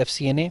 FCNA,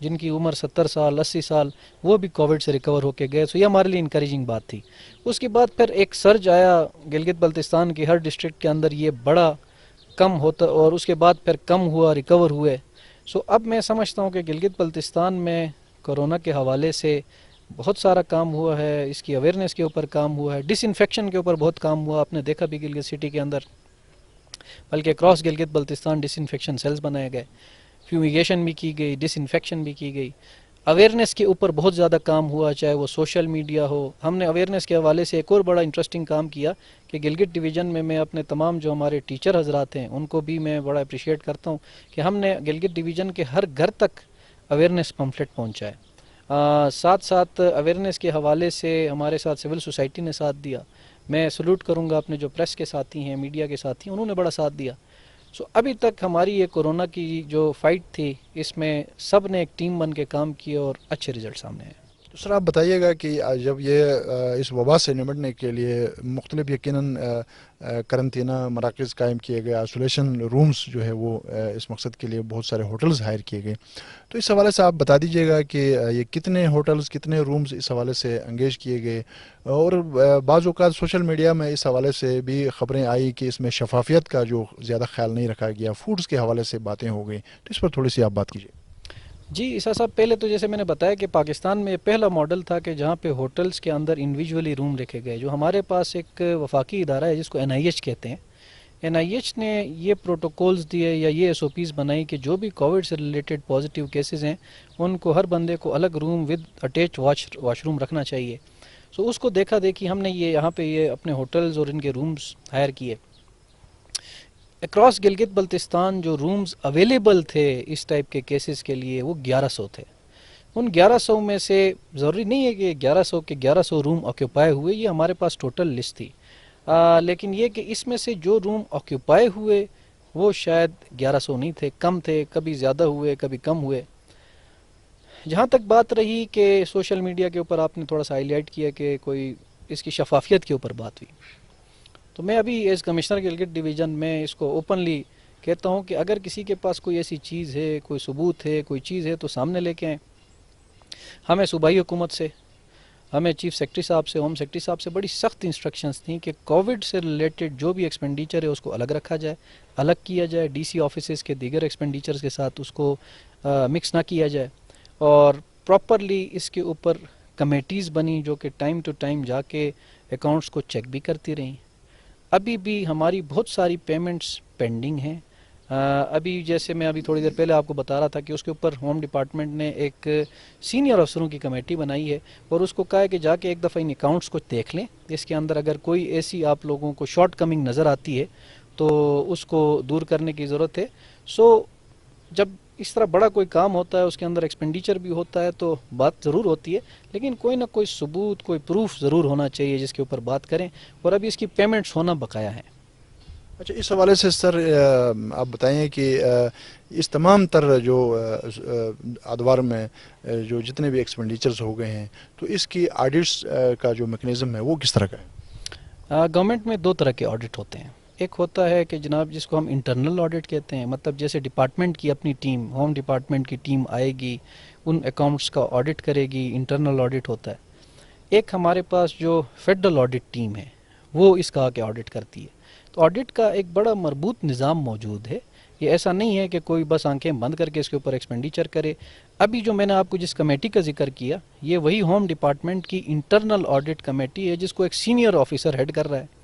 جن کی عمر 70 سال 80 سال وہ بھی کووڈ سے ریکور ہو کے گئے. سو یہ ہمارے لیے انکریجنگ بات تھی. اس کے بعد پھر ایک سرج آیا گلگت بلتستان کی ہر ڈسٹرکٹ کے اندر، یہ بڑا کم ہوتا اور اس کے بعد پھر کم ہوا، ریکور ہوئے. سو اب میں سمجھتا ہوں کہ گلگت بلتستان میں کرونا کے حوالے سے بہت سارا کام ہوا ہے. اس کی اویئرنیس کے اوپر کام ہوا ہے، ڈس انفیکشن کے اوپر بہت کام ہوا. آپ نے دیکھا بھی گلگت سٹی کے اندر، بلکہ کراس گلگت بلتستان ڈس انفیکشن سیلز بنائے گئے، فیومیگیشن بھی کی گئی، ڈس انفیکشن بھی کی گئی. اویئرنیس کے اوپر بہت زیادہ کام ہوا، چاہے وہ سوشل میڈیا ہو. ہم نے اویئرنیس کے حوالے سے ایک اور بڑا انٹرسٹنگ کام کیا کہ گلگت ڈویژن میں اپنے تمام جو ہمارے ٹیچر حضرات ہیں ان کو بھی میں بڑا اپریشیٹ کرتا ہوں کہ ہم نے گلگت ڈویژن کے ہر گھر تک اویئرنیس پمفلٹ پہنچائے. ساتھ ساتھ اویئرنیس کے حوالے سے ہمارے ساتھ سول سوسائٹی نے ساتھ دیا. میں سلوٹ کروں گا اپنے جو پریس کے ساتھی ہیں، میڈیا کے ساتھی ہیں، انہوں نے بڑا ساتھ دیا. سو ابھی تک ہماری یہ کورونا کی جو فائٹ تھی اس میں سب نے ایک ٹیم بن کے کام کیا اور اچھے رزلٹ سامنے آئے. تو سر آپ بتائیے گا کہ جب یہ اس وبا سے نمٹنے کے لیے مختلف یقیناً قرنطینہ مراکز قائم کیے گئے، آئسولیشن رومز جو ہے وہ اس مقصد کے لیے بہت سارے ہوٹلز ہائر کیے گئے، تو اس حوالے سے آپ بتا دیجیے گا کہ یہ کتنے ہوٹلز کتنے رومز اس حوالے سے انگیج کیے گئے. اور بعض اوقات سوشل میڈیا میں اس حوالے سے بھی خبریں آئی کہ اس میں شفافیت کا جو زیادہ خیال نہیں رکھا گیا، فوڈز کے حوالے سے باتیں ہو گئی، تو اس پر تھوڑی سی آپ بات کیجیے. جی عیسیٰ صاحب، پہلے تو جیسے میں نے بتایا کہ پاکستان میں یہ پہلا ماڈل تھا کہ جہاں پہ ہوٹلز کے اندر انڈیویجولی روم رکھے گئے. جو ہمارے پاس ایک وفاقی ادارہ ہے جس کو NIH کہتے ہیں، NIH نے یہ پروٹوکولز دیے یا یہ SOPs بنائی کہ جو بھی کووڈ سے ریلیٹڈ پازیٹیو کیسز ہیں ان کو ہر بندے کو الگ room with attach wash room رکھنا چاہیے. سو اس کو دیکھا دیکھی ہم نے یہ یہاں پہ یہ اپنے ہوٹلز اور ان کے رومز ہائر کیے. اکراس گلگت بلتستان جو رومز اویلیبل تھے اس ٹائپ کے کیسز کے لیے وہ 1100 تھے. ان 1100 میں سے ضروری نہیں ہے کہ 1100 کے 1100 روم آکیوپائی ہوئے، یہ ہمارے پاس ٹوٹل لسٹ تھی. لیکن یہ کہ اس میں سے جو روم آکیوپائی ہوئے وہ شاید 1100 نہیں تھے، کم تھے، کبھی زیادہ ہوئے کبھی کم ہوئے. جہاں تک بات رہی کہ سوشل میڈیا کے اوپر آپ نے تھوڑا سا ہائی لائٹ کیا کہ کوئی اس کی شفافیت کے اوپر بات ہوئی، تو میں ابھی ایز کمشنر گلگت ڈویژن میں اس کو اوپنلی کہتا ہوں کہ اگر کسی کے پاس کوئی ایسی چیز ہے، کوئی ثبوت ہے، کوئی چیز ہے تو سامنے لے کے آئیں. ہمیں صوبائی حکومت سے، ہمیں چیف سیکرٹری صاحب سے، ہوم سیکرٹری صاحب سے بڑی سخت انسٹرکشنز تھیں کہ کووڈ سے ریلیٹڈ جو بھی ایکسپینڈیچر ہے اس کو الگ رکھا جائے، الگ کیا جائے. DC آفیسز کے دیگر ایکسپینڈیچرز کے ساتھ اس کو مکس نہ کیا جائے. اور پراپرلی اس کے اوپر کمیٹیز بنی جو کہ ٹائم ٹو ٹائم جا کے اکاؤنٹس کو چیک بھی کرتی رہیں. ابھی بھی ہماری بہت ساری پیمنٹس پینڈنگ ہیں. ابھی جیسے میں ابھی تھوڑی دیر پہلے آپ کو بتا رہا تھا کہ اس کے اوپر ہوم ڈپارٹمنٹ نے ایک سینئر افسروں کی کمیٹی بنائی ہے اور اس کو کہا ہے کہ جا کے ایک دفعہ ان اکاؤنٹس کو دیکھ لیں. اس کے اندر اگر کوئی ایسی آپ لوگوں کو شارٹ کمنگ نظر آتی ہے تو اس کو دور کرنے کی ضرورت ہے. سو جب اس طرح بڑا کوئی کام ہوتا ہے، اس کے اندر ایکسپینڈیچر بھی ہوتا ہے تو بات ضرور ہوتی ہے، لیکن کوئی نہ کوئی ثبوت، کوئی پروف ضرور ہونا چاہیے جس کے اوپر بات کریں. اور ابھی اس کی پیمنٹس ہونا بقایا ہے. اچھا، اس حوالے سے سر آپ بتائیں کہ اس تمام تر جو ادوار میں جو جتنے بھی ایکسپینڈیچرز ہو گئے ہیں تو اس کی آڈٹس کا جو میکنزم ہے وہ کس طرح کا ہے؟ گورنمنٹ میں دو طرح کے آڈٹ ہوتے ہیں. ایک ہوتا ہے کہ جناب جس کو ہم انٹرنل آڈٹ کہتے ہیں، مطلب جیسے ڈپارٹمنٹ کی اپنی ٹیم، ہوم ڈپارٹمنٹ کی ٹیم آئے گی، ان اکاؤنٹس کا آڈٹ کرے گی، انٹرنل آڈٹ ہوتا ہے. ایک ہمارے پاس جو فیڈرل آڈٹ ٹیم ہے وہ اس کا کے آڈٹ کرتی ہے. تو آڈٹ کا ایک بڑا مربوط نظام موجود ہے. یہ ایسا نہیں ہے کہ کوئی بس آنکھیں بند کر کے اس کے اوپر ایکسپینڈیچر کرے. ابھی جو میں نے آپ کو جس کمیٹی کا ذکر کیا یہ وہی ہوم ڈپارٹمنٹ کی انٹرنل آڈٹ کمیٹی ہے جس کو ایک سینئر آفیسر ہیڈ کر رہا ہے.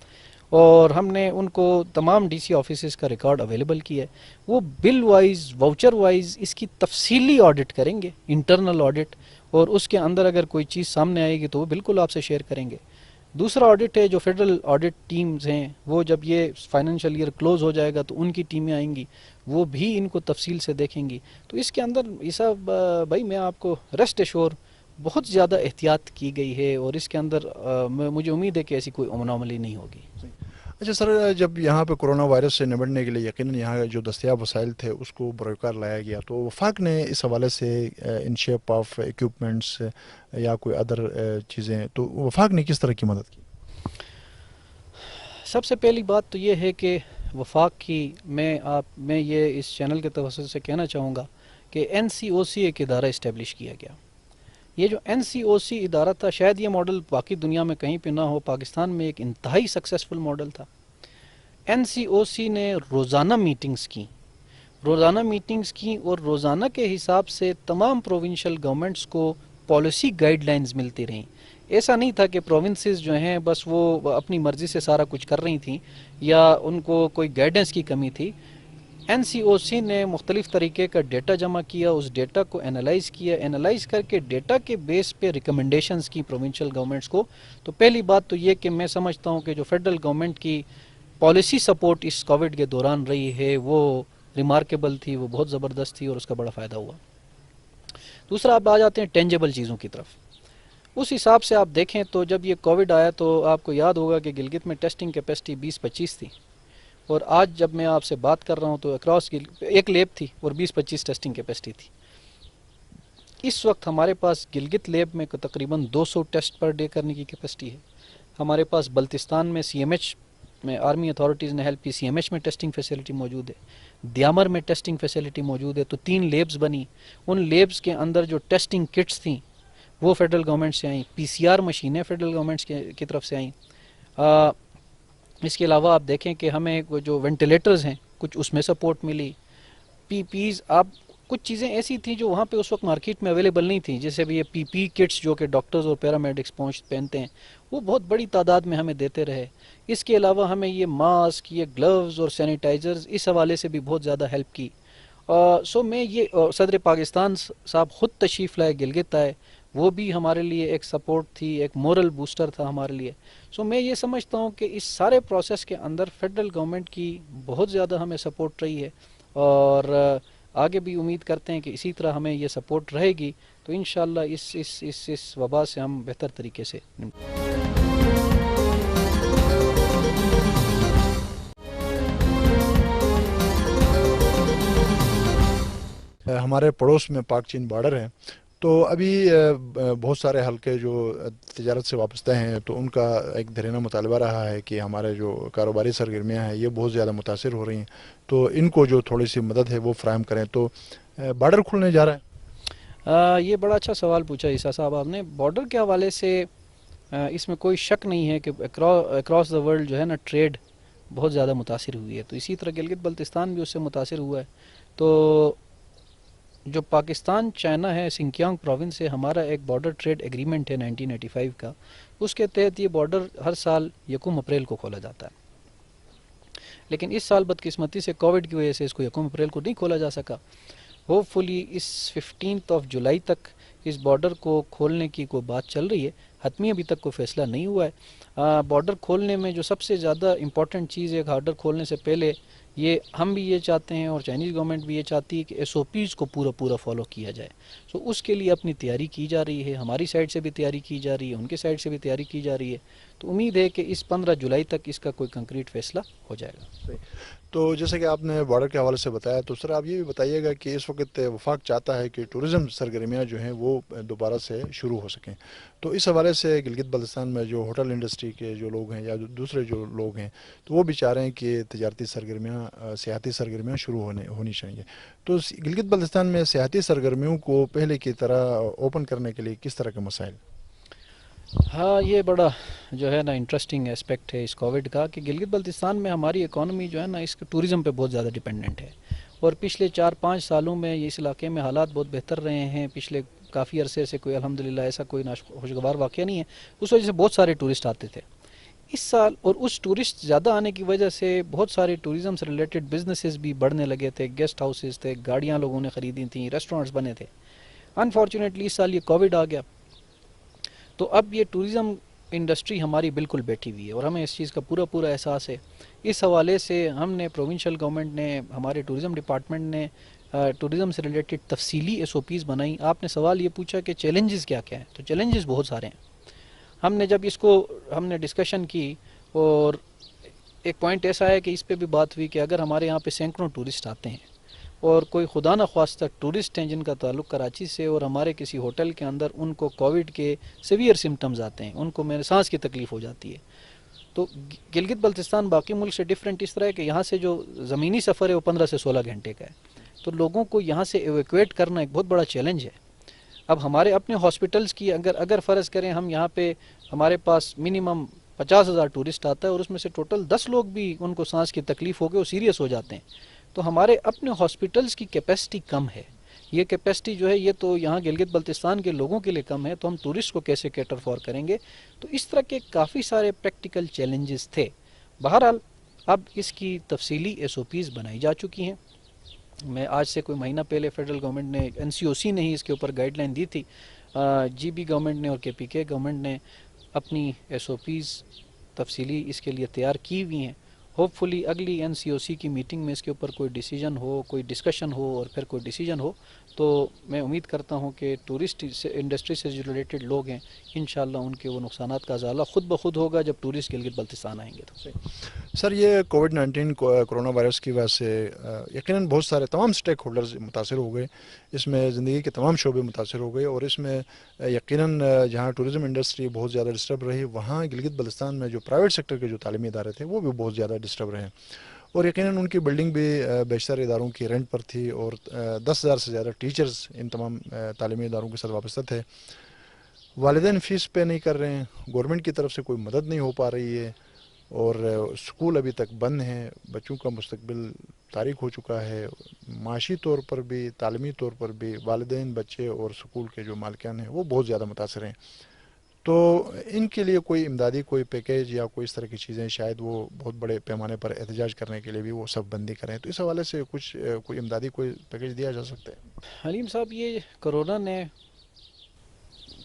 اور ہم نے ان کو تمام DC آفیسز کا ریکارڈ اویلیبل کیا ہے. وہ بل وائز، واؤچر وائز اس کی تفصیلی آڈٹ کریں گے، انٹرنل آڈٹ، اور اس کے اندر اگر کوئی چیز سامنے آئے گی تو وہ بالکل آپ سے شیئر کریں گے. دوسرا آڈٹ ہے جو فیڈرل آڈٹ ٹیمز ہیں، وہ جب یہ فائنینشیل ایئر کلوز ہو جائے گا تو ان کی ٹیمیں آئیں گی، وہ بھی ان کو تفصیل سے دیکھیں گی. تو اس کے اندر عیسیٰ بھائی میں آپ کو ریسٹ ایشور بہت زیادہ احتیاط کی گئی ہے اور اس کے اندر مجھے امید ہے کہ ایسی کوئی انومالی نہیں ہوگی. اچھا سر، جب یہاں پہ کرونا وائرس سے نمٹنے کے لیے یقیناً یہاں جو دستیاب وسائل تھے اس کو بروکار لایا گیا، تو وفاق نے اس حوالے سے ان شیپ آف ایکوپمنٹس یا کوئی ادر چیزیں، تو وفاق نے کس طرح کی مدد کی؟ سب سے پہلی بات تو یہ ہے کہ وفاق کی میں یہ اس چینل کے توسط سے کہنا چاہوں گا کہ NCOC ایک ادارہ اسٹیبلش کیا گیا. یہ جو NCOC ادارہ تھا، شاید یہ ماڈل باقی دنیا میں کہیں پہ نہ ہو، پاکستان میں ایک انتہائی سکسیسفل ماڈل تھا. NCOC نے روزانہ میٹنگز کی اور روزانہ کے حساب سے تمام پروونشل گورنمنٹس کو پالیسی گائیڈ لائنز ملتی رہیں. ایسا نہیں تھا کہ پروونسز جو ہیں بس وہ اپنی مرضی سے سارا کچھ کر رہی تھیں یا ان کو کوئی گائیڈنس کی کمی تھی. NCOC نے مختلف طریقے کا ڈیٹا جمع کیا، اس ڈیٹا کو انالائز کر کے ڈیٹا کے بیس پہ ریکمنڈیشنز کی پروونشل گورنمنٹس کو. تو پہلی بات تو یہ کہ میں سمجھتا ہوں کہ جو فیڈرل گورنمنٹ کی پالیسی سپورٹ اس کووڈ کے دوران رہی ہے وہ ریمارکیبل تھی، وہ بہت زبردست تھی اور اس کا بڑا فائدہ ہوا. دوسرا آپ آ جاتے ہیں ٹینجیبل چیزوں کی طرف. اس حساب سے آپ دیکھیں تو جب یہ کووڈ آیا تو آپ کو یاد ہوگا کہ گلگت میں ٹیسٹنگ کیپیسٹی 20-25 تھی، اور آج جب میں آپ سے بات کر رہا ہوں تو اکراس ایک لیب تھی اور 20-25 ٹیسٹنگ کیپیسٹی تھی. اس وقت ہمارے پاس گلگت لیب میں تقریباً 200 ٹیسٹ پر ڈے کرنے کی کیپیسٹی ہے. ہمارے پاس بلتستان میں CMH میں آرمی اتھارٹیز نے ہیلپ کی، CMH میں ٹیسٹنگ فیسلٹی موجود ہے، دیامر میں ٹیسٹنگ فیسلٹی موجود ہے. تو 3 لیبز بنی. ان لیبز کے اندر جو ٹیسٹنگ کٹس تھیں وہ فیڈرل گورنمنٹ سے آئیں، PCR مشینیں فیڈرل گورنمنٹ کی طرف سے آئیں. اس کے علاوہ آپ دیکھیں کہ ہمیں جو وینٹیلیٹرز ہیں کچھ اس میں سپورٹ ملی. PPs آپ کچھ چیزیں ایسی تھیں جو وہاں پہ اس وقت مارکیٹ میں اویلیبل نہیں تھیں، جیسے بھی یہ PP کٹس جو کہ ڈاکٹرز اور پیرامیڈکس پہنتے ہیں، وہ بہت بڑی تعداد میں ہمیں دیتے رہے. اس کے علاوہ ہمیں یہ ماسک، یہ گلوز اور سینیٹائزرز اس حوالے سے بھی بہت زیادہ ہیلپ کی. میں یہ صدر پاکستان صاحب خود تشریف لائے، گلگت آئے، وہ بھی ہمارے لیے ایک سپورٹ تھی، ایک مورل بوسٹر تھا ہمارے لیے. میں یہ سمجھتا ہوں کہ اس سارے پروسیس کے اندر فیڈرل گورنمنٹ کی بہت زیادہ ہمیں سپورٹ رہی ہے، اور آگے بھی امید کرتے ہیں کہ اسی طرح ہمیں یہ سپورٹ رہے گی تو انشاءاللہ اس وبا سے ہم بہتر طریقے سے ہمارے پڑوس میں پاک چین بارڈر ہے، تو ابھی بہت سارے حلقے جو تجارت سے وابستہ ہیں تو ان کا ایک دھرینہ مطالبہ رہا ہے کہ ہمارے جو کاروباری سرگرمیاں ہیں یہ بہت زیادہ متاثر ہو رہی ہیں، تو ان کو جو تھوڑی سی مدد ہے وہ فراہم کریں. تو بارڈر کھلنے جا رہا ہے. یہ بڑا اچھا سوال پوچھا عیسیٰ صاحب آپ نے. بارڈر کے حوالے سے اس میں کوئی شک نہیں ہے کہ اکراس دا ورلڈ جو ہے نا ٹریڈ بہت زیادہ متاثر ہوئی ہے. تو اسی طرح گلگت بلتستان بھی اس سے متاثر ہوا ہے. تو جو پاکستان چائنا ہے، سنکیانگ پروونس سے ہمارا ایک بارڈر ٹریڈ ایگریمنٹ ہے 1985 کا. اس کے تحت یہ بارڈر ہر سال 1 اپریل کو کھولا جاتا ہے. لیکن اس سال بدقسمتی سے کووڈ کی وجہ سے اس کو 1 اپریل کو نہیں کھولا جا سکا. ہوپ فلی اس 15 جولائی تک اس بارڈر کو کھولنے کی کوئی بات چل رہی ہے. حتمی ابھی تک کوئی فیصلہ نہیں ہوا ہے. بارڈر کھولنے میں جو سب سے زیادہ امپورٹنٹ چیز ہے، بارڈر کھولنے سے پہلے یہ ہم بھی یہ چاہتے ہیں اور چائنیز گورنمنٹ بھی یہ چاہتی ہے کہ SOPs کو پورا فالو کیا جائے. اس کے لیے اپنی تیاری کی جا رہی ہے، ہماری سائڈ سے بھی تیاری کی جا رہی ہے، ان کے سائڈ سے بھی تیاری کی جا رہی ہے. تو امید ہے کہ اس 15 جولائی تک اس کا کوئی کنکریٹ فیصلہ ہو جائے گا. تو جیسے کہ آپ نے بارڈر کے حوالے سے بتایا، تو سر آپ یہ بھی بتائیے گا کہ اس وقت وفاق چاہتا ہے کہ ٹورزم سرگرمیاں جو ہیں وہ دوبارہ سے شروع ہو سکیں. تو اس حوالے سے گلگت بلتستان میں جو ہوٹل انڈسٹری کے جو لوگ ہیں یا دوسرے جو لوگ ہیں تو وہ بھی چاہ رہے ہیں کہ تجارتی سرگرمیاں، سیاحتی سرگرمیاں شروع ہونی چاہیے. تو گلگت بلتستان میں سیاحتی سرگرمیوں کو پہلے کی طرح اوپن کرنے کے لیے کس طرح کے مسائل؟ ہاں، یہ بڑا جو ہے نا انٹرسٹنگ اسپیکٹ ہے اس کووڈ کا کہ گلگت بلتستان میں ہماری اکانومی جو ہے نا اس ٹورزم پہ بہت زیادہ ڈیپینڈنٹ ہے. اور پچھلے 4-5 سالوں میں اس علاقے میں حالات بہت بہتر رہے ہیں. پچھلے کافی عرصے سے کوئی الحمدللہ ایسا کوئی خوشگوار واقعہ نہیں ہے. اس وجہ سے بہت سارے ٹورسٹ آتے تھے اس سال، اور اس ٹورسٹ زیادہ آنے کی وجہ سے بہت سارے ٹورزم سے ریلیٹڈ بزنسز بھی بڑھنے لگے تھے. گیسٹ ہاؤسز تھے، گاڑیاں لوگوں نے خریدی تھیں، ریسٹورنٹس بنے تھے. انفارچونیٹلی اس سال یہ کووڈ آ گیا تو اب یہ ٹورزم انڈسٹری ہماری بالکل بیٹھی ہوئی ہے اور ہمیں اس چیز کا پورا احساس ہے. اس حوالے سے ہم نے پروونشل گورنمنٹ نے، ہمارے ٹورزم ڈپارٹمنٹ نے ٹورزم سے ریلیٹڈ تفصیلی SOPs بنائی. آپ نے سوال یہ پوچھا کہ چیلنجز کیا ہیں، تو چیلنجز بہت سارے ہیں. ہم نے جب اس کو ہم نے ڈسکشن کی اور ایک پوائنٹ ایسا ہے کہ اس پہ بھی بات ہوئی کہ اگر ہمارے یہاں پہ سینکڑوں ٹورسٹ آتے ہیں اور کوئی خدا نخواستہ ٹورسٹ ہیں جن کا تعلق کراچی سے اور ہمارے کسی ہوٹل کے اندر ان کو کووڈ کے سیویئر سمٹمز آتے ہیں، ان کو میرے سانس کی تکلیف ہو جاتی ہے. تو گلگت بلتستان باقی ملک سے ڈیفرنٹ اس طرح ہے کہ یہاں سے جو زمینی سفر ہے وہ 15 سے 16 گھنٹے کا ہے. تو لوگوں کو یہاں سے ایویکویٹ کرنا ایک بہت بڑا چیلنج ہے. اب ہمارے اپنے ہاسپٹلس کی اگر فرض کریں ہم یہاں پہ ہمارے پاس منیمم 50,000 ٹورسٹ آتا ہے اور اس میں سے ٹوٹل 10 لوگ بھی ان کو سانس کی تکلیف ہو کے وہ سیریس ہو جاتے ہیں, تو ہمارے اپنے ہاسپٹلس کی کیپیسٹی کم ہے. یہ کیپیسٹی جو ہے یہ تو یہاں گلگت بلتستان کے لوگوں کے لیے کم ہے, تو ہم ٹورسٹ کو کیسے کیٹر فار کریں گے. تو اس طرح کے کافی سارے پریکٹیکل چیلنجز تھے. بہرحال اب اس کی تفصیلی SOPs بنائی جا چکی ہیں. میں آج سے کوئی مہینہ پہلے فیڈرل گورنمنٹ نے NCOC نے ہی اس کے اوپر گائیڈ لائن دی تھی, GB گورنمنٹ نے اور KPK گورنمنٹ نے اپنی SOPs تفصیلی اس کے لیے تیار کی ہوئی ہیں. ہوپ فلی اگلی NCOC کی میٹنگ میں اس کے اوپر کوئی ڈیسیجن ہو, کوئی ڈسکشن ہو اور پھر کوئی ڈیسیجن ہو, تو میں امید کرتا ہوں کہ ٹورسٹ انڈسٹری سے جو ریلیٹڈ لوگ ہیں انشاءاللہ ان کے وہ نقصانات کا ازالہ خود بخود ہوگا جب ٹورسٹ گلگت بلتستان آئیں گے. تو سر یہ کووڈ-19 کرونا وائرس کی وجہ سے یقیناً بہت سارے تمام سٹیک ہولڈرز متاثر ہو گئے, اس میں زندگی کے تمام شعبے متاثر ہو گئے, اور اس میں یقیناً جہاں ٹورزم انڈسٹری بہت زیادہ ڈسٹرب رہی وہاں گلگت بلتستان میں جو پرائیویٹ سیکٹر کے جو تعلیمی ادارے تھے وہ بھی بہت زیادہ ڈسٹرب رہے, اور یقیناً ان کی بلڈنگ بھی بیشتر اداروں کی رینٹ پر تھی, اور 10,000 سے زیادہ ٹیچرز ان تمام تعلیمی اداروں کے ساتھ وابستہ تھے. والدین فیس پے نہیں کر رہے ہیں, گورنمنٹ کی طرف سے کوئی مدد نہیں ہو پا رہی ہے, اور اسکول ابھی تک بند ہیں, بچوں کا مستقبل تاریک ہو چکا ہے. معاشی طور پر بھی, تعلیمی طور پر بھی والدین, بچے اور اسکول کے جو مالکان ہیں وہ بہت زیادہ متاثر ہیں. تو ان کے لیے کوئی امدادی کوئی پیکیج یا کوئی اس طرح کی چیزیں, شاید وہ بہت بڑے پیمانے پر احتجاج کرنے کے لیے بھی وہ سب بندی کریں, تو اس حوالے سے کچھ کوئی امدادی کوئی پیکیج دیا جا سکتا ہے؟ حلیم صاحب, یہ کرونا نے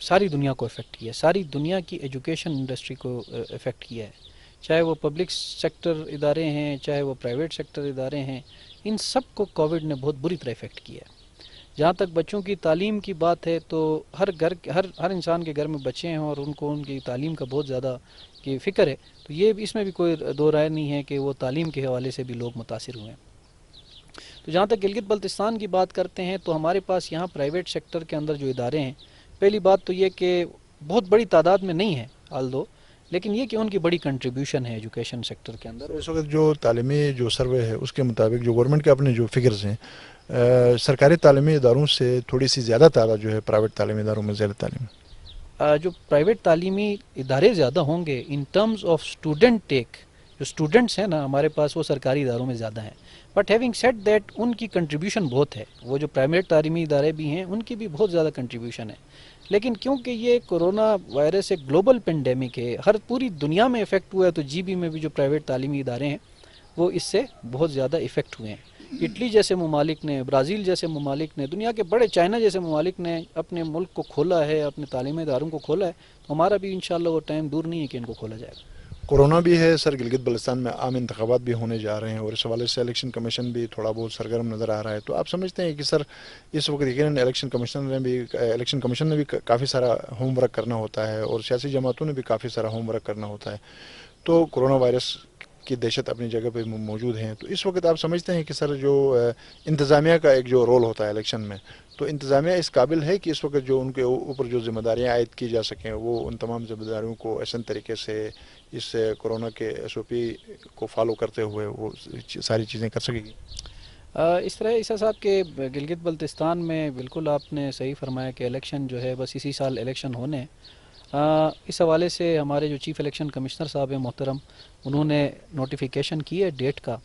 ساری دنیا کو افیکٹ کیا ہے, ساری دنیا کی ایجوکیشن انڈسٹری کو افیکٹ کیا ہے, چاہے وہ پبلک سیکٹر ادارے ہیں چاہے وہ پرائیویٹ سیکٹر ادارے ہیں, ان سب کو کووڈ نے بہت بری طرح افیکٹ کیا ہے. جہاں تک بچوں کی تعلیم کی بات ہے تو ہر انسان کے گھر میں بچے ہیں اور ان کو ان کی تعلیم کا بہت زیادہ کی فکر ہے, تو یہ اس میں بھی کوئی دو رائے نہیں ہے کہ وہ تعلیم کے حوالے سے بھی لوگ متاثر ہوئے ہیں. تو جہاں تک گلگت بلتستان کی بات کرتے ہیں تو ہمارے پاس یہاں پرائیویٹ سیکٹر کے اندر جو ادارے ہیں, پہلی بات تو یہ کہ بہت بڑی تعداد میں نہیں ہے آلدو, لیکن یہ کہ ان کی بڑی کنٹریبیوشن ہے ایجوکیشن سیکٹر کے اندر. اس وقت جو تعلیمی جو سروے ہے اس کے مطابق جو گورنمنٹ کے اپنے جو فگرز ہیں, سرکاری تعلیمی اداروں سے تھوڑی سی زیادہ تعداد جو ہے پرائیویٹ تعلیمی اداروں میں زیر تعلیم. جو پرائیویٹ تعلیمی ادارے زیادہ ہوں گے ان ٹرمز آف اسٹوڈنٹ ٹیک, جو اسٹوڈنٹس ہیں نا ہمارے پاس وہ سرکاری اداروں میں زیادہ ہیں, but having said that in کی کنٹریبیوشن بہت ہے. وہ جو پرائیویٹ تعلیمی ادارے بھی ہیں ان کی بھی بہت زیادہ کنٹریبیوشن ہے, لیکن کیونکہ یہ کورونا وائرس ایک گلوبل پینڈیمک ہے, ہر پوری دنیا میں افیکٹ ہوا ہے, تو GB میں بھی جو پرائیویٹ تعلیمی ادارے ہیں وہ اس سے بہت زیادہ افیکٹ ہوئے ہیں. اٹلی جیسے ممالک نے, برازیل جیسے ممالک نے, دنیا کے بڑے چائنا جیسے ممالک نے اپنے ملک کو کھولا ہے, اپنے تعلیمی اداروں کو کھولا ہے, تو ہمارا بھی انشاءاللہ وہ ٹائم دور نہیں ہے کہ ان کو کھولا جائے گا. کورونا بھی ہے سر, گلگت بلتستان میں عام انتخابات بھی ہونے جا رہے ہیں, اور اس حوالے سے الیکشن کمیشن بھی تھوڑا بہت سرگرم نظر آ رہا ہے, تو آپ سمجھتے ہیں کہ سر اس وقت یقیناً الیکشن کمیشن نے بھی کافی سارا ہوم ورک کرنا ہوتا ہے, اور سیاسی جماعتوں نے بھی کافی سارا ہوم ورک کرنا ہوتا ہے, تو کورونا وائرس کی دہشت اپنی جگہ پہ موجود ہیں, تو اس وقت آپ سمجھتے ہیں کہ سر جو انتظامیہ کا ایک جو رول ہوتا ہے الیکشن میں, تو انتظامیہ اس قابل ہے کہ اس وقت جو ان کے اوپر جو ذمہ داریاں عائد کی جا سکیں وہ ان تمام ذمہ داریوں کو احسن طریقے سے اس کورونا کے SOP کو فالو کرتے ہوئے وہ ساری چیزیں کر سکے گی؟ اس طرح عیسیٰ صاحب کے گلگت بلتستان میں بالکل آپ نے صحیح فرمایا کہ الیکشن جو ہے بس اسی سال الیکشن ہونے ہیں. اس حوالے سے ہمارے جو چیف الیکشن کمشنر صاحب ہیں محترم, انہوں نے نوٹیفیکیشن کی ہے ڈیٹ کا.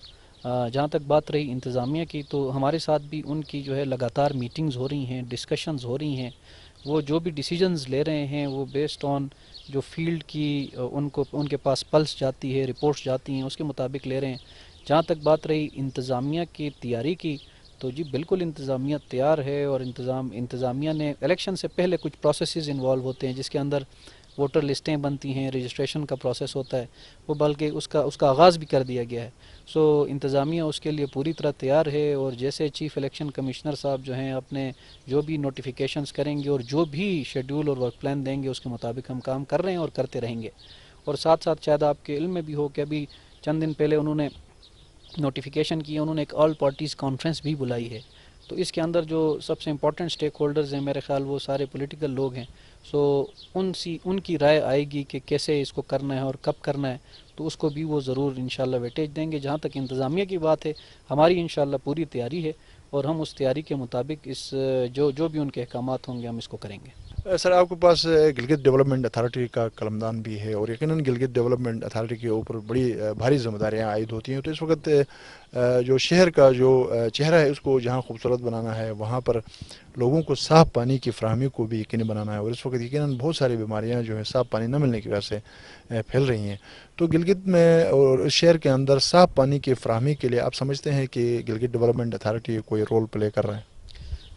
جہاں تک بات رہی انتظامیہ کی, تو ہمارے ساتھ بھی ان کی جو ہے لگاتار میٹنگز ہو رہی ہیں, ڈسکشنز ہو رہی ہیں. وہ جو بھی ڈیسیجنز لے رہے ہیں وہ بیسڈ آن جو فیلڈ کی ان کے پاس پلس جاتی ہے, رپورٹس جاتی ہیں, اس کے مطابق لے رہے ہیں. جہاں تک بات رہی انتظامیہ کی تیاری کی, تو جی بالکل انتظامیہ تیار ہے, اور انتظامیہ نے الیکشن سے پہلے کچھ پروسیسز انوالو ہوتے ہیں جس کے اندر ووٹر لسٹیں بنتی ہیں, رجسٹریشن کا پروسیس ہوتا ہے, وہ بلکہ اس کا آغاز بھی کر دیا گیا ہے. سو انتظامیہ اس کے لیے پوری طرح تیار ہے, اور جیسے چیف الیکشن کمشنر صاحب جو ہیں اپنے جو بھی نوٹیفیکیشنز کریں گے اور جو بھی شیڈول اور ورک پلان دیں گے اس کے مطابق ہم کام کر رہے ہیں اور کرتے رہیں گے. اور ساتھ ساتھ شاید آپ کے علم میں بھی ہو کہ ابھی چند دن پہلے انہوں نے نوٹیفیکیشن کی, انہوں نے ایک آل پارٹیز کانفرنس بھی بلائی ہے. تو اس کے اندر جو سب سے امپورٹنٹ سٹیک ہولڈرز ہیں میرے خیال وہ سارے پولیٹیکل لوگ ہیں. سو ان کی رائے آئے گی کہ کیسے اس کو کرنا ہے اور کب کرنا ہے, تو اس کو بھی وہ ضرور انشاءاللہ ویٹیج دیں گے. جہاں تک انتظامیہ کی بات ہے, ہماری انشاءاللہ پوری تیاری ہے, اور ہم اس تیاری کے مطابق اس جو بھی ان کے احکامات ہوں گے ہم اس کو کریں گے۔ سر آپ کے پاس گلگت ڈیولپمنٹ اتھارٹی کا قلمدان بھی ہے اور یقیناً گلگت ڈیولپمنٹ اتھارٹی کے اوپر بڑی بھاری ذمہ داریاں عائد ہوتی ہیں، تو اس وقت جو شہر کا جو چہرہ ہے اس کو جہاں خوبصورت بنانا ہے وہاں پر لوگوں کو صاف پانی کی فراہمی کو بھی یقینی بنانا ہے، اور اس وقت یقیناً بہت ساری بیماریاں جو ہے صاف پانی نہ ملنے کی وجہ سے پھیل رہی ہیں، تو گلگت میں اور اس شہر کے اندر صاف پانی کی فراہمی کے لیے آپ سمجھتے ہیں کہ گلگت ڈیولپمنٹ اتھارٹی کوئی رول پلے کر رہا ہے؟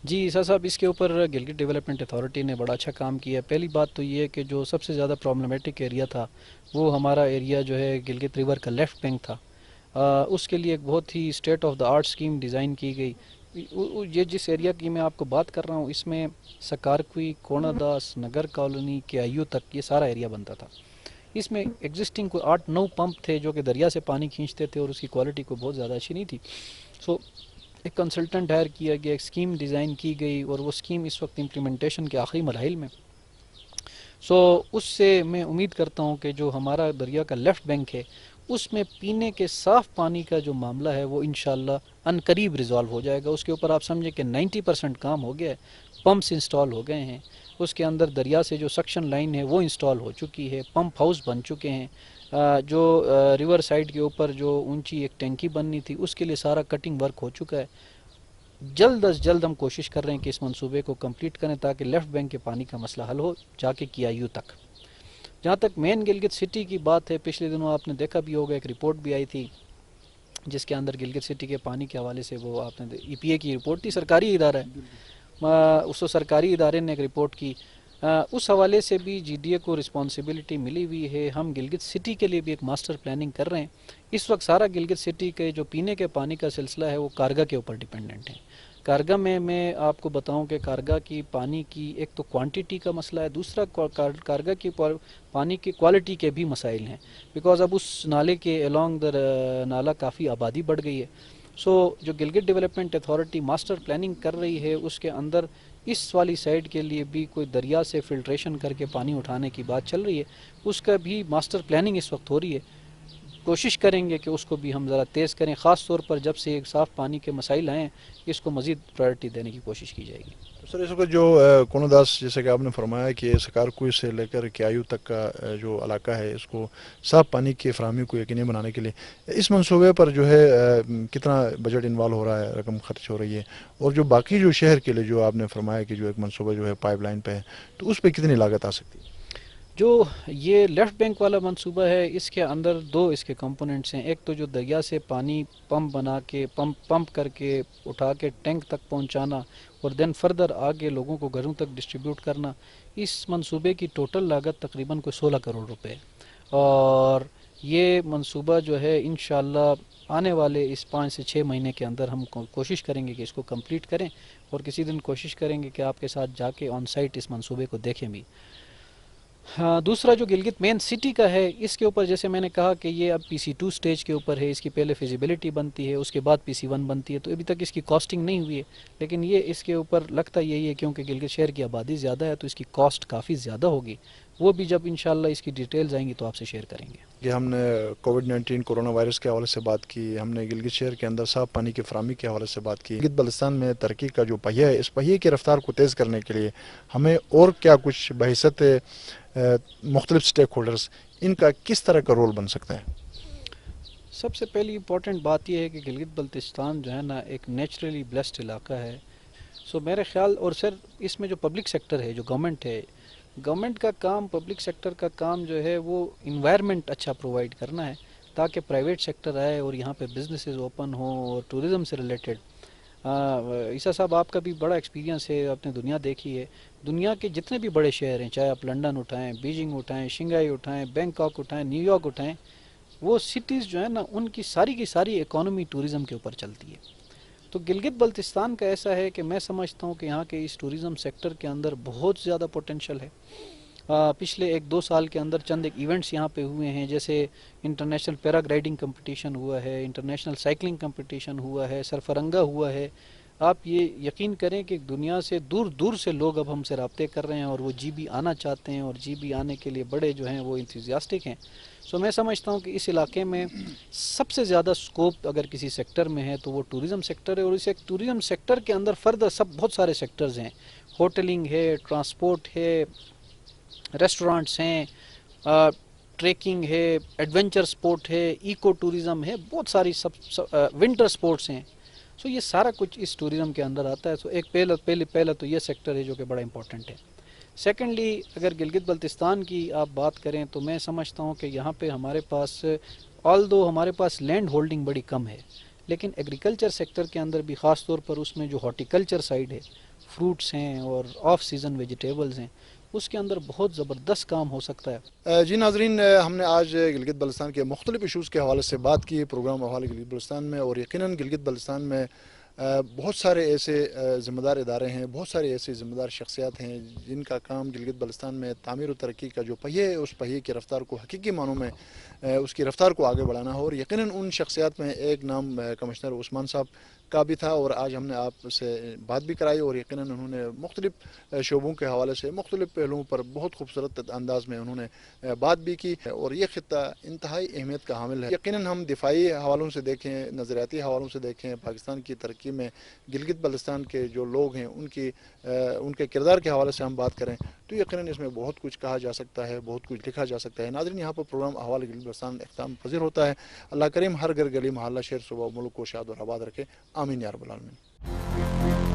جی عیسیٰ صاحب، اس کے اوپر گلگت ڈیولپمنٹ اتھارٹی نے بڑا اچھا کام کیا ہے۔ پہلی بات تو یہ ہے کہ جو سب سے زیادہ پرابلمیٹک ایریا تھا وہ ہمارا ایریا جو ہے گلگت ریور کا لیفٹ بینک تھا۔ اس کے لیے ایک بہت ہی state of the art scheme design کی گئی۔ یہ جس ایریا کی میں آپ کو بات کر رہا ہوں اس میں سکارکوئی، کونا داس، نگر کالونی کے آئیو تک یہ سارا ایریا بنتا تھا۔ اس میں ایگزسٹنگ کوئی 8-9 پمپ تھے جو کہ دریا سے پانی کھینچتے تھے اور اس کی کوالٹی کو بہت زیادہ اچھی نہیں تھی۔ سو ایک کنسلٹنٹ ہائر کیا گیا، ایک اسکیم ڈیزائن کی گئی اور وہ اسکیم اس وقت امپلیمنٹیشن کے آخری مراحل میں۔ سو اس سے میں امید کرتا ہوں کہ جو ہمارا دریا کا لیفٹ بینک ہے اس میں پینے کے صاف پانی کا جو معاملہ ہے وہ انشاءاللہ ان قریب ریزالو ہو جائے گا۔ اس کے اوپر آپ سمجھیں کہ 90% کام ہو گیا ہے، پمپس انسٹال ہو گئے ہیں، اس کے اندر دریا سے جو سکشن لائن ہے وہ انسٹال ہو چکی ہے، پمپ ہاؤس بن چکے ہیں، جو ریور سائڈ کے اوپر جو اونچی ایک ٹینکی بننی تھی اس کے لیے سارا کٹنگ ورک ہو چکا ہے۔ جلد از جلد ہم کوشش کر رہے ہیں کہ اس منصوبے کو کمپلیٹ کریں تاکہ لیفٹ بینک کے پانی کا مسئلہ حل ہو جا کے کیا یو تک۔ جہاں تک مین گلگت سٹی کی بات ہے، پچھلے دنوں آپ نے دیکھا بھی ہوگا ایک رپورٹ بھی آئی تھی جس کے اندر گلگت سٹی کے پانی کے حوالے سے وہ آپ نے ای پی اے کی رپورٹ تھی، سرکاری ادارہ ہے، اس سرکاری ادارے نے ایک رپورٹ کی، اس حوالے سے بھی جی ڈی اے کو رسپانسبلٹی ملی ہوئی ہے۔ ہم گلگت سٹی کے لیے بھی ایک ماسٹر پلاننگ کر رہے ہیں۔ اس وقت سارا گلگت سٹی کے جو پینے کے پانی کا سلسلہ ہے وہ کارگا کے اوپر ڈیپینڈنٹ ہے۔ کارگا میں آپ کو بتاؤں کہ کارگا کی پانی کی ایک تو کوانٹیٹی کا مسئلہ ہے، دوسرا کارگا کی پانی کی کوالٹی کے بھی مسائل ہیں، بیکاز اب اس نالے کے along دا نالا کافی آبادی بڑھ گئی ہے۔ سو جو Gilgit development authority master planning کر رہی ہے اس کے اندر اس والی سائڈ کے لیے بھی کوئی دریا سے فلٹریشن کر کے پانی اٹھانے کی بات چل رہی ہے، اس کا بھی ماسٹر پلاننگ اس وقت ہو رہی ہے۔ کوشش کریں گے کہ اس کو بھی ہم ذرا تیز کریں، خاص طور پر جب سے ایک صاف پانی کے مسائل آئیں اس کو مزید پرائرٹی دینے کی کوشش کی جائے گی۔ سر اس وقت جو کونا داس جیسے کہ آپ نے فرمایا کہ سکارکوئی سے لے کر کیایو تک کا جو علاقہ ہے اس کو صاف پانی کی فراہمی کو یقینی بنانے کے لیے اس منصوبے پر جو ہے کتنا بجٹ انوالو ہو رہا ہے، رقم خرچ ہو رہی ہے، اور جو باقی جو شہر کے لیے جو آپ نے فرمایا کہ جو ایک منصوبہ جو ہے پائپ لائن پہ ہے تو اس پہ کتنی لاگت آ سکتی ہے؟ جو یہ لیفٹ بینک والا منصوبہ ہے اس کے اندر دو اس کے کمپوننٹس ہیں، ایک تو جو دریا سے پانی پمپ بنا کے پمپ کر کے اٹھا کے ٹینک تک پہنچانا اور دین فردر آگے لوگوں کو گھروں تک ڈسٹریبیوٹ کرنا، اس منصوبے کی ٹوٹل لاگت تقریباً کوئی 16 کروڑ روپے ہے، اور یہ منصوبہ جو ہے انشاءاللہ آنے والے اس 5 سے 6 مہینے کے اندر ہم کوشش کریں گے کہ اس کو کمپلیٹ کریں، اور کسی دن کوشش کریں گے کہ آپ کے ساتھ جا کے آن سائٹ اس منصوبے کو دیکھیں بھی۔ ہاں، دوسرا جو گلگت مین سٹی کا ہے اس کے اوپر جیسے میں نے کہا کہ یہ اب پی سی 2 سٹیج کے اوپر ہے، اس کی پہلے فیزیبلٹی بنتی ہے، اس کے بعد پی سی 1 بنتی ہے، تو ابھی تک اس کی کاسٹنگ نہیں ہوئی ہے، لیکن یہ اس کے اوپر لگتا یہی ہے کیونکہ گلگت شہر کی آبادی زیادہ ہے تو اس کی کاسٹ کافی زیادہ ہوگی، وہ بھی جب انشاءاللہ اس کی ڈیٹیلز آئیں گی تو آپ سے شیئر کریں گے۔ کہ ہم نے کووڈ-19 کورونا وائرس کے حوالے سے بات کی، ہم نے گلگت شہر کے اندر صاف پانی کی فراہمی کے حوالے سے بات کی، گلگت بلتستان میں ترقی کا جو پہیہ ہے اس پہیے کی رفتار کو تیز کرنے کے لیے ہمیں اور کیا کچھ بحیثیت مختلف سٹیک ہولڈرز ان کا کس طرح کا رول بن سکتا ہے؟ سب سے پہلی امپورٹنٹ بات یہ ہے کہ گلگت بلتستان جو ہے نا ایک نیچرلی بلیسڈ علاقہ ہے، سو میرے خیال، اور سر اس میں جو پبلک سیکٹر ہے، جو گورنمنٹ ہے، گورنمنٹ کا کام، پبلک سیکٹر کا کام جو ہے وہ انوائرمنٹ اچھا پرووائڈ کرنا ہے تاکہ پرائیویٹ سیکٹر آئے اور یہاں پہ بزنسز اوپن ہوں اور ٹورزم سے ریلیٹڈ۔ عیسیٰ صاحب آپ کا بھی بڑا ایکسپیرینس ہے، آپ نے دنیا دیکھی ہے، دنیا کے جتنے بھی بڑے شہر ہیں، چاہے آپ لنڈن اٹھائیں، بیجنگ اٹھائیں، شنگھائی اٹھائیں، بینکاک اٹھائیں، نیو یارک اٹھائیں، وہ سٹیز جو ہیں نا ان کی ساری اکانومی ٹورزم کے اوپر چلتی ہے۔ تو گلگت بلتستان کا ایسا ہے کہ میں سمجھتا ہوں کہ یہاں کے اس ٹورزم سیکٹر کے اندر بہت زیادہ پوٹینشل ہے۔ پچھلے 1-2 سال کے اندر چند ایک ایونٹس یہاں پہ ہوئے ہیں، جیسے انٹرنیشنل پیراگلائڈنگ کمپٹیشن ہوا ہے، انٹرنیشنل سائیکلنگ کمپٹیشن ہوا ہے، سرفرنگا ہوا ہے، آپ یہ یقین کریں کہ دنیا سے دور دور سے لوگ اب ہم سے رابطے کر رہے ہیں اور وہ جی بی آنا چاہتے ہیں اور جی بی آنے کے لیے بڑے جو ہیں وہ انتھوزیاسٹک ہیں. سو میں سمجھتا ہوں کہ اس علاقے میں سب سے زیادہ سکوپ اگر کسی سیکٹر میں ہے تو وہ ٹورزم سیکٹر ہے. اور اس ایک ٹورزم سیکٹر کے اندر فردر بہت سارے سیکٹرز ہیں. ہوٹلنگ ہے, ٹرانسپورٹ ہے, ریسٹورانٹس ہیں, ٹریکنگ ہے, ایڈونچر سپورٹ ہے, ایکو ٹورزم ہے, بہت ساری ونٹر سپورٹس ہیں. سو یہ سارا کچھ اس ٹورزم کے اندر آتا ہے. سو ایک پہلا تو یہ سیکٹر ہے جو کہ بڑا امپورٹنٹ ہے. سیکنڈلی اگر گلگت بلتستان کی آپ بات کریں تو میں سمجھتا ہوں کہ یہاں پہ ہمارے پاس آلدو ہمارے پاس لینڈ ہولڈنگ بڑی کم ہے, لیکن ایگریکلچر سیکٹر کے اندر بھی خاص طور پر اس میں جو ہارٹیکلچر سائڈ ہے, فروٹس ہیں اور آف سیزن ویجیٹیبلز ہیں, اس کے اندر بہت زبردست کام ہو سکتا ہے. جی ناظرین, ہم نے آج گلگت بلتستان کے مختلف ایشوز کے حوالے سے بات کی پروگرام احوال گلگت بلتستان میں, اور یقیناً گلگت بلتستان میں بہت سارے ایسے ذمہ دار ادارے ہیں, بہت سارے ایسے ذمہ دار شخصیات ہیں جن کا کام گلگت بلتستان میں تعمیر و ترقی کا جو پہیہ ہے اس پہیے کی رفتار کو حقیقی معنوں میں اس کی رفتار کو آگے بڑھانا ہو. اور یقیناً ان شخصیات میں ایک نام کمشنر عثمان صاحب کا بھی تھا, اور آج ہم نے آپ سے بات بھی کرائی, اور یقیناً انہوں نے مختلف شعبوں کے حوالے سے مختلف پہلوؤں پر بہت خوبصورت انداز میں انہوں نے بات بھی کی. اور یہ خطہ انتہائی اہمیت کا حامل ہے. یقیناً ہم دفاعی حوالوں سے دیکھیں, نظریاتی حوالوں سے دیکھیں, پاکستان کی ترقی میں گلگت بلتستان کے جو لوگ ہیں ان کے کردار کے حوالے سے ہم بات کریں تو یقیناً اس میں بہت کچھ کہا جا سکتا ہے, بہت کچھ لکھا جا سکتا ہے. ناظرین, یہاں پر پروگرام احوال گلگت بلتستان اختتام پذیر ہوتا ہے. اللہ کریم ہر گھر گلی محلہ شہر صوبہ ملک کو شاد اور آباد رکھے. آمین یا رب العالمین.